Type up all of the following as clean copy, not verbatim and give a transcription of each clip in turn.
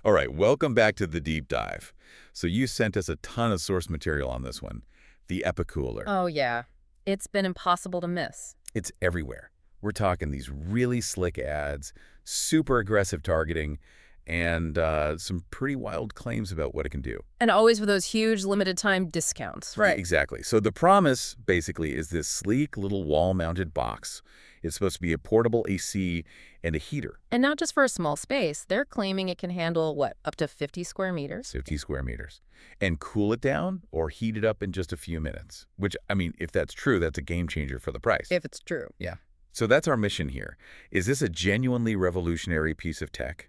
All right, welcome back to the deep dive. So you sent us a ton of source material on this one, the Epicooler. Oh, yeah. It's been impossible to miss. It's everywhere. We're talking these really slick ads, super aggressive targeting, and some pretty wild claims about what it can do. And always with those huge limited time discounts. Exactly. So the promise, basically, is this sleek little wall-mounted box. It's supposed to be a portable AC and a heater. And not just for a small space. They're claiming it can handle, what, up to 50 square meters? 50 square meters. And cool it down or heat it up in just a few minutes. Which, I mean, if that's true, that's a game changer for the price. If it's true. Yeah. So that's our mission here. Is this a genuinely revolutionary piece of tech?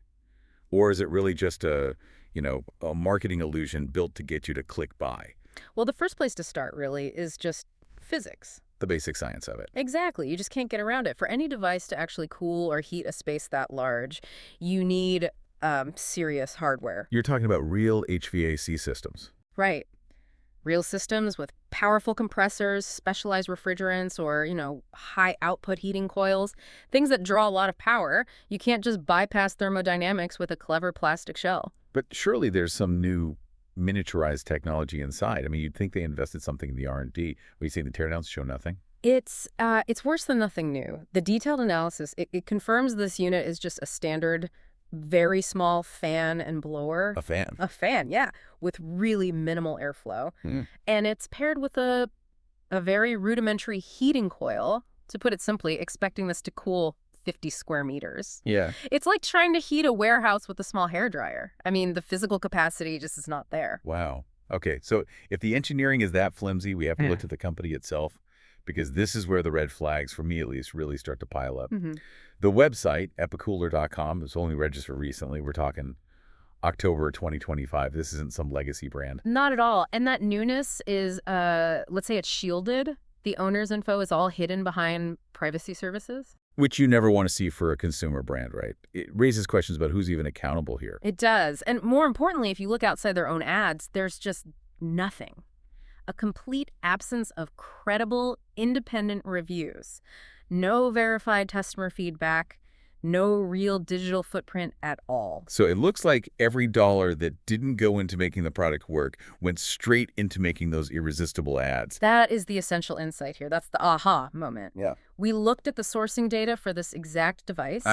Or is it really just a marketing illusion built to get you to click buy? Well, the first place to start, really, is just physics. The basic science of it. Exactly. You just can't get around it. For any device to actually cool or heat a space that large, you need serious hardware. You're talking about real HVAC systems. Right. Real systems with powerful compressors, specialized refrigerants, or, high output heating coils, things that draw a lot of power. You can't just bypass thermodynamics with a clever plastic shell. But surely there's some new miniaturized technology inside. I mean, you'd think they invested something in the R&D. What, you saying the teardowns show nothing? It's worse than nothing new. The detailed analysis, it confirms this unit is just a standard, very small fan and blower. A fan? A fan, yeah, with really minimal airflow. And it's paired with a very rudimentary heating coil, to put it simply, expecting this to cool 50 square meters. Yeah. It's like trying to heat a warehouse with a small hairdryer. I mean, the physical capacity just is not there. Wow. Okay, so if the engineering is that flimsy, we have to look to the company itself, because this is where the red flags, for me at least, really start to pile up. The website, epicooler.com, is only registered recently. We're talking October 2025. This isn't some legacy brand. Not at all. And that newness is, let's say it's shielded. The owner's info is all hidden behind privacy services. Which you never want to see for a consumer brand, right? It raises questions about who's even accountable here. It does. And more importantly, if you look outside their own ads, there's just nothing. A complete absence of credible, independent reviews. No verified customer feedback. No real digital footprint at all. So it looks like every dollar that didn't go into making the product work went straight into making those irresistible ads. That is the essential insight here. That's the aha moment. Yeah. We looked at the sourcing data for this exact device.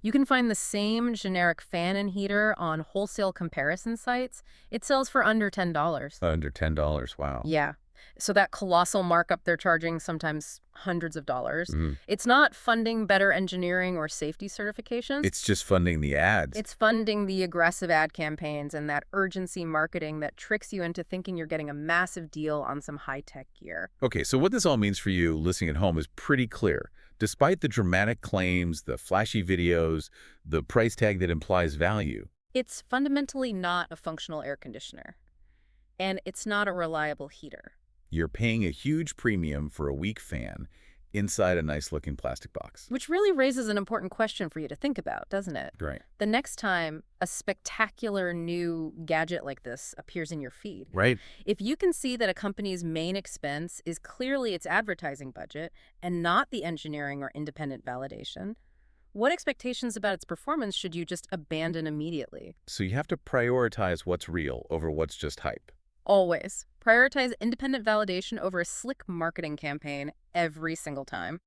You can find the same generic fan and heater on wholesale comparison sites. It sells for under $10. Under $10, wow. Yeah. So that colossal markup they're charging, sometimes hundreds of dollars, it's not funding better engineering or safety certifications. It's just funding the ads. It's funding the aggressive ad campaigns and that urgency marketing that tricks you into thinking you're getting a massive deal on some high-tech gear. Okay, so what this all means for you listening at home is pretty clear. Despite the dramatic claims, the flashy videos, the price tag that implies value, it's fundamentally not a functional air conditioner. And it's not a reliable heater. you're paying a huge premium for a weak fan inside a nice-looking plastic box. Which really raises an important question for you to think about, doesn't it? Right. The next time a spectacular new gadget like this appears in your feed, Right. if you can see that a company's main expense is clearly its advertising budget and not the engineering or independent validation, what expectations about its performance should you just abandon immediately? So you have to prioritize what's real over what's just hype. Always. Prioritize independent validation over a slick marketing campaign every single time.